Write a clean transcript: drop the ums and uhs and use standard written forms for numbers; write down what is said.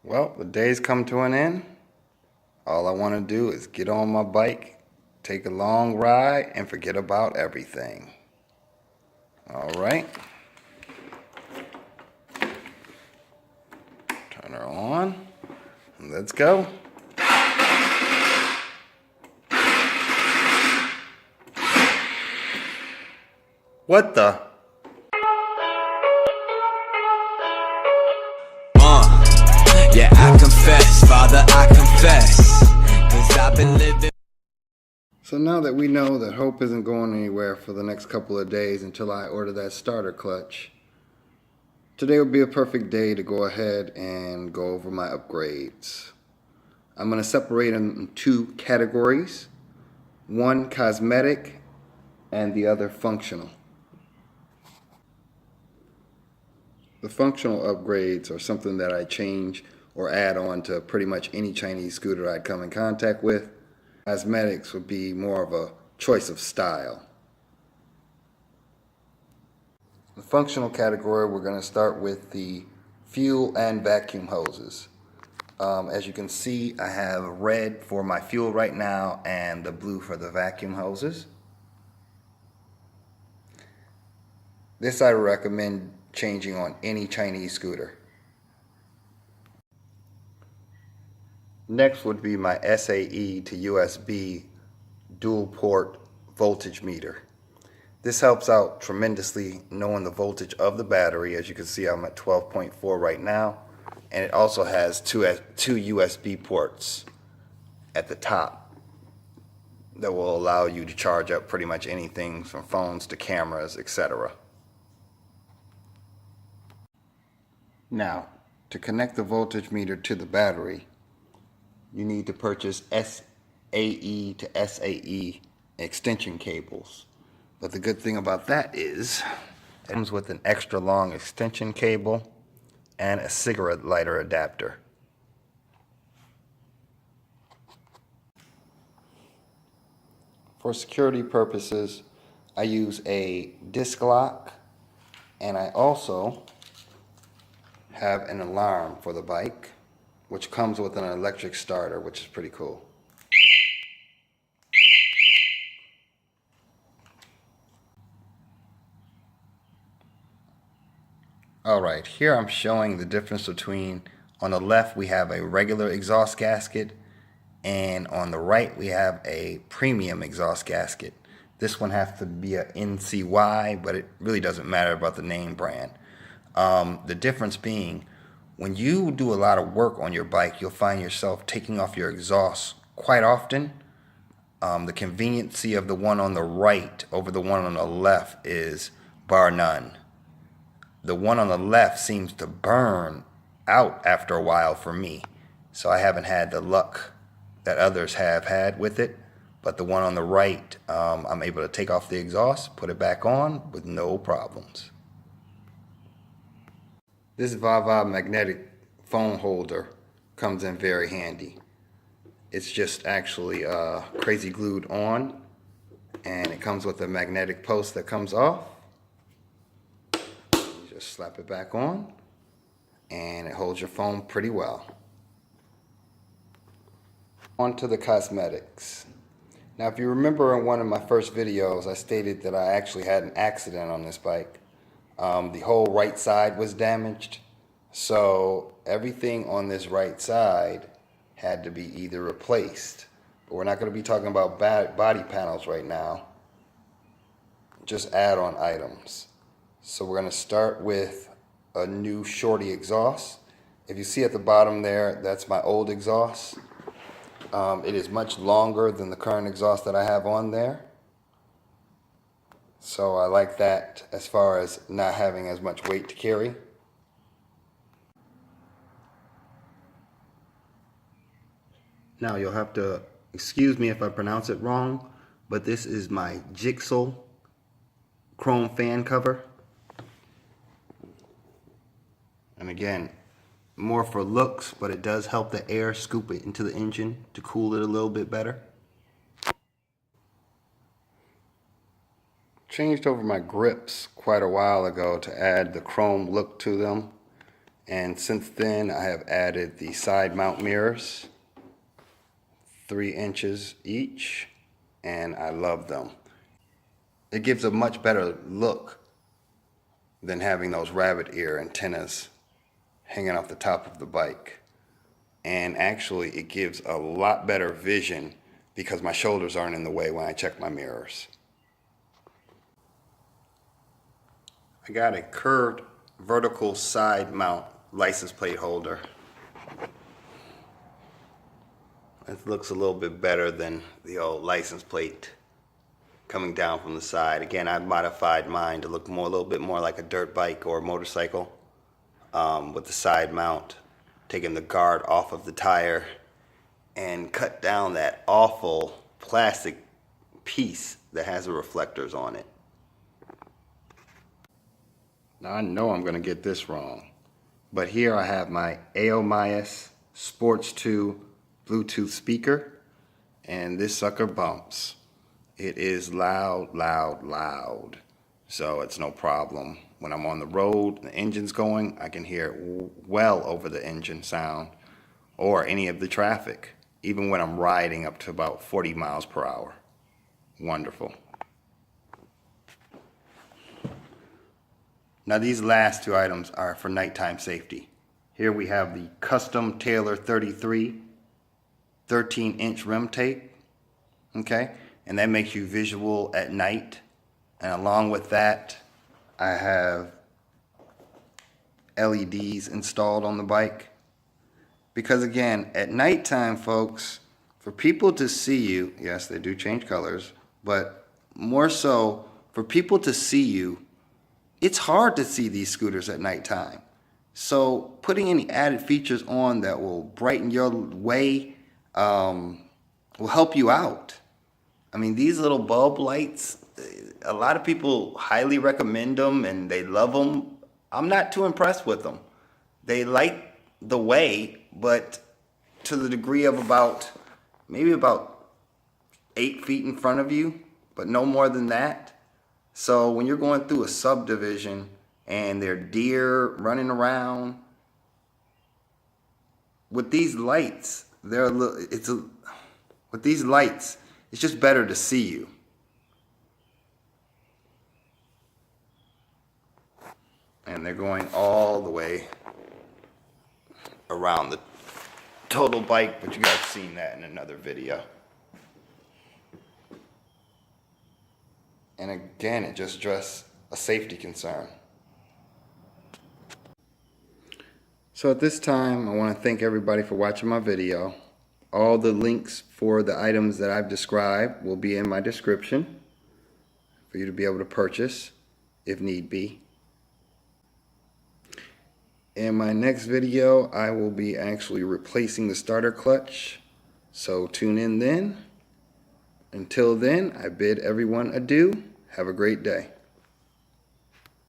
Well, the day's come to an end. All I want to do is get on my bike, take a long ride, and forget about everything. All right. Turn her on. Let's go. What the? Yeah, I confess, Father, I confess, 'cause I've been living. So now that we know that Hope isn't going anywhere for the next couple of days until I order that starter clutch, today will be a perfect day to go ahead and go over my upgrades. I'm going to separate them in two categories, one cosmetic and the other functional. The functional upgrades are something that I change or add on to pretty much any Chinese scooter I'd come in contact with. Cosmetics would be more of a choice of style. The functional category, we're going to start with the fuel and vacuum hoses. As you can see, I have red for my fuel right now and the blue for the vacuum hoses. This I recommend changing on any Chinese scooter. Next would be my SAE to USB dual port voltage meter. This helps out tremendously knowing the voltage of the battery. As you can see, I'm at 12.4 right now, and it also has two USB ports at the top that will allow you to charge up pretty much anything from phones to cameras, etc. Now, to connect the voltage meter to the battery, you need to purchase SAE to SAE extension cables. But the good thing about that is it comes with an extra long extension cable and a cigarette lighter adapter. For security purposes, I use a disc lock, and I also have an alarm for the bike, which comes with an electric starter, which is pretty cool. Alright, here I'm showing the difference between, on the left we have a regular exhaust gasket, and on the right we have a premium exhaust gasket. This one has to be a NCY, but it really doesn't matter about the name brand. The difference being, when you do a lot of work on your bike, you'll find yourself taking off your exhaust quite often. The conveniency of the one on the right over the one on the left is bar none. The one on the left seems to burn out after a while for me, so I haven't had the luck that others have had with it. But the one on the right, I'm able to take off the exhaust, put it back on with no problems. This Vava magnetic phone holder comes in very handy. It's just actually crazy glued on, and it comes with a magnetic post that comes off. You just slap it back on, and it holds your phone pretty well. On to the cosmetics. Now, if you remember in one of my first videos, I stated that I actually had an accident on this bike. The whole right side was damaged, so everything on this right side had to be either replaced. But we're not going to be talking about body panels right now, just add-on items. So we're going to start with a new Shorty exhaust. If you see at the bottom there, that's my old exhaust. It is much longer than the current exhaust that I have on there. So I like that as far as not having as much weight to carry. Now you'll have to excuse me if I pronounce it wrong, but this is my Gy6 chrome fan cover. And again, more for looks, but it does help the air scoop it into the engine to cool it a little bit better. Changed over my grips quite a while ago to add the chrome look to them, And since then I have added the side mount mirrors, 3 inches each, and I love them. It gives a much better look than having those rabbit ear antennas hanging off the top of the bike. And actually it gives a lot better vision because my shoulders aren't in the way when I check my mirrors. I got a curved vertical side mount license plate holder. It looks a little bit better than the old license plate coming down from the side. Again, I've modified mine to look a little bit more like a dirt bike or a motorcycle, with the side mount, taking the guard off of the tire and cut down that awful plastic piece that has the reflectors on it. Now I know I'm going to get this wrong, but here I have my AOMIS Sports 2 Bluetooth speaker, and this sucker bumps. It is loud, loud, loud, so it's no problem. When I'm on the road, the engine's going, I can hear it well over the engine sound or any of the traffic, even when I'm riding up to about 40 miles per hour. Wonderful. Now these last 2 items are for nighttime safety. Here we have the custom Taylor 33 13-inch rim tape, okay? And that makes you visual at night. And along with that, I have LEDs installed on the bike. Because again, at nighttime, folks, for people to see you, yes, they do change colors, but more so, for people to see you, it's hard to see these scooters at nighttime. So putting any added features on that will brighten your way will help you out. I mean, these little bulb lights, a lot of people highly recommend them and they love them. I'm not too impressed with them. They light the way, but to the degree of maybe about 8 feet in front of you, but no more than that. So when you're going through a subdivision and there are deer running around, with these lights, with these lights, it's just better to see you. And they're going all the way around the total bike, but you guys have seen that in another video. And again, it just addressed a safety concern. So at this time, I want to thank everybody for watching my video. All the links for the items that I've described will be in my description for you to be able to purchase if need be. In my next video, I will be actually replacing the starter clutch, so tune in then. Until then, I bid everyone adieu. Have a great day.